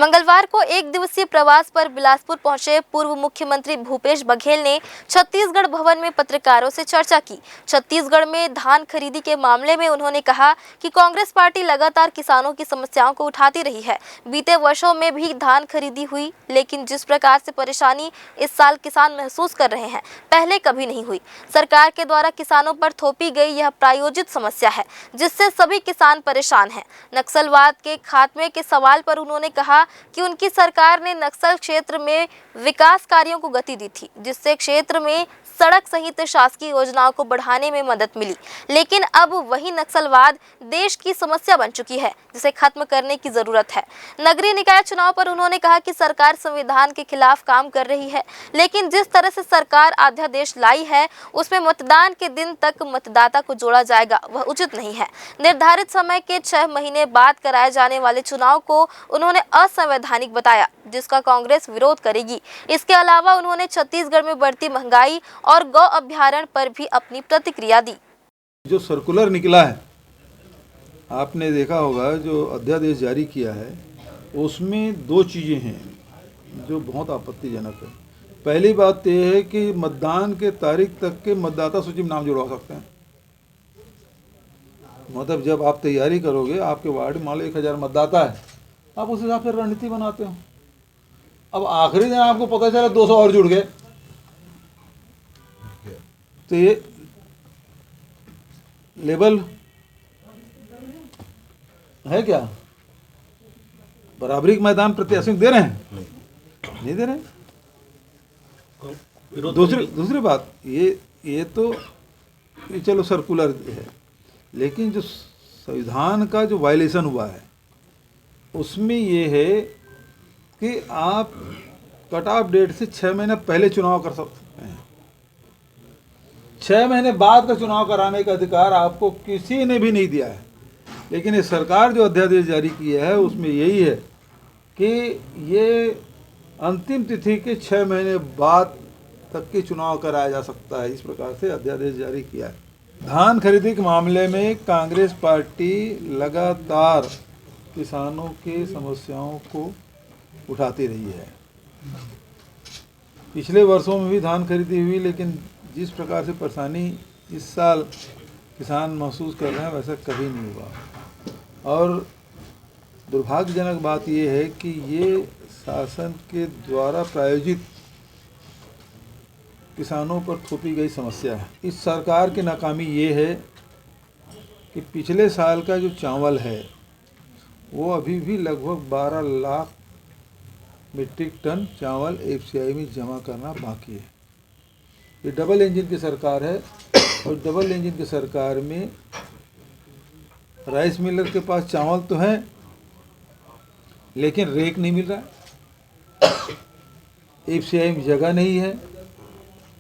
मंगलवार को एक दिवसीय प्रवास पर बिलासपुर पहुंचे पूर्व मुख्यमंत्री भूपेश बघेल ने छत्तीसगढ़ भवन में पत्रकारों से चर्चा की। छत्तीसगढ़ में धान खरीदी के मामले में उन्होंने कहा कि कांग्रेस पार्टी लगातार किसानों की समस्याओं को उठाती रही है। बीते वर्षों में भी धान खरीदी हुई, लेकिन जिस प्रकार से परेशानी इस साल किसान महसूस कर रहे हैं, पहले कभी नहीं हुई। सरकार के द्वारा किसानों पर थोपी गई यह प्रायोजित समस्या है, जिससे सभी किसान परेशान हैं। नक्सलवाद के खात्मे के सवाल पर उन्होंने कहा कि उनकी सरकार ने नक्सल क्षेत्र में विकास कार्यों को गति दी थी, जिससे क्षेत्र में सड़क सहित शासकीय योजनाओं को बढ़ाने में मदद मिली। लेकिन अब वही नक्सलवाद देश की समस्या बन चुकी है, जिसे खत्म करने की जरूरत है। नगरीय निकाय चुनाव पर उन्होंने कहा कि सरकार संविधान के खिलाफ काम कर रही है, लेकिन जिस तरह से सरकार अध्यादेश लाई है, उसमें मतदान के दिन तक मतदाता को जोड़ा जाएगा, वह उचित नहीं है। निर्धारित समय के 6 महीने बाद कराए जाने वाले चुनाव को उन्होंने असंवैधानिक बताया, जिसका कांग्रेस विरोध करेगी। इसके अलावा उन्होंने छत्तीसगढ़ में बढ़ती महंगाई और गौ अभ्यारण्य पर भी अपनी प्रतिक्रिया दी। जो सर्कुलर निकला है, आपने देखा होगा, जो अध्यादेश जारी किया है, उसमें 2 चीज़ें हैं जो बहुत आपत्तिजनक है। पहली बात तो यह है कि मतदान के तारीख तक के मतदाता सूची में नाम जुड़वा सकते हैं। मतलब जब आप तैयारी करोगे, आपके वार्ड में मान लो 1000 मतदाता है, आप उस हिसाब से रणनीति बनाते हो। अब आखिरी दिन आपको पता चला 200 और जुड़ गए, तो ये लेबल है क्या? बराबरी का मैदान प्रत्याशियों को दे रहे हैं? नहीं दे रहे। दूसरी बात ये तो चलो सर्कुलर है, लेकिन जो संविधान का जो वायलेशन हुआ है, उसमें ये है कि आप कट ऑफ डेट से 6 महीने पहले चुनाव कर सकते हैं। 6 महीने बाद का चुनाव कराने का अधिकार आपको किसी ने भी नहीं दिया है। लेकिन ये सरकार जो अध्यादेश जारी किया है, उसमें यही है कि ये अंतिम तिथि के 6 महीने बाद तक के चुनाव कराया जा सकता है। इस प्रकार से अध्यादेश जारी किया है। धान खरीदी के मामले में कांग्रेस पार्टी लगातार किसानों की समस्याओं को उठाती रही है। पिछले वर्षों में भी धान खरीदी हुई, लेकिन जिस प्रकार से परेशानी इस साल किसान महसूस कर रहे हैं, वैसा कभी नहीं हुआ। और दुर्भाग्यजनक बात यह है कि ये शासन के द्वारा प्रायोजित किसानों पर थोपी गई समस्या है। इस सरकार की नाकामी ये है कि पिछले साल का जो चावल है, वो अभी भी लगभग 12 लाख मीट्रिक टन चावल एफसीआई में जमा करना बाकी है। ये डबल इंजन की सरकार है, और डबल इंजन की सरकार में राइस मिलर के पास चावल तो है, लेकिन रेक नहीं मिल रहा है, एफसीआई में जगह नहीं है,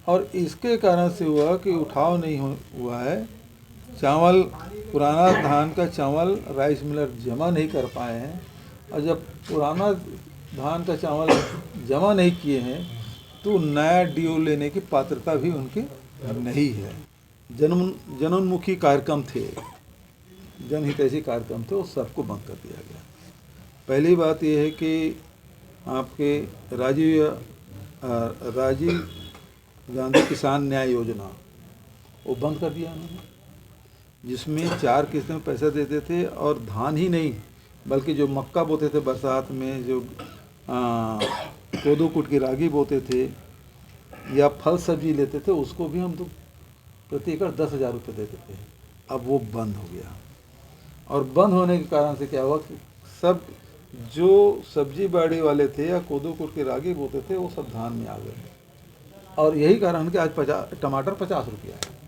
और इसके कारण से हुआ कि उठाव नहीं हुआ है। चावल, पुराना धान का चावल राइस मिलर जमा नहीं कर पाए हैं, और जब पुराना धान का चावल जमा नहीं किए हैं, तो नया डीओ लेने की पात्रता भी उनकी नहीं है। जनोन्मुखी कार्यक्रम थे, जनहितैषी कार्यक्रम थे, वो सबको बंद कर दिया गया। पहली बात यह है कि आपके राजीव गांधी किसान न्याय योजना, वो बंद कर दिया उन्होंने, जिसमें 4 किस्त में पैसा देते थे, और धान ही नहीं बल्कि जो मक्का बोते थे बरसात में, जो कोदो कुट की रागी बोते थे, या फल सब्जी लेते थे, उसको भी हम तो प्रति एकड़ 10,000 रुपये देते थे। अब वो बंद हो गया, और बंद होने के कारण से क्या हुआ कि सब जो सब्जी बाड़ी वाले थे या कोदो कुट की रागी बोते थे, वो सब धान में आ गए। और यही कारण है कि आज टमाटर 50 रुपया है।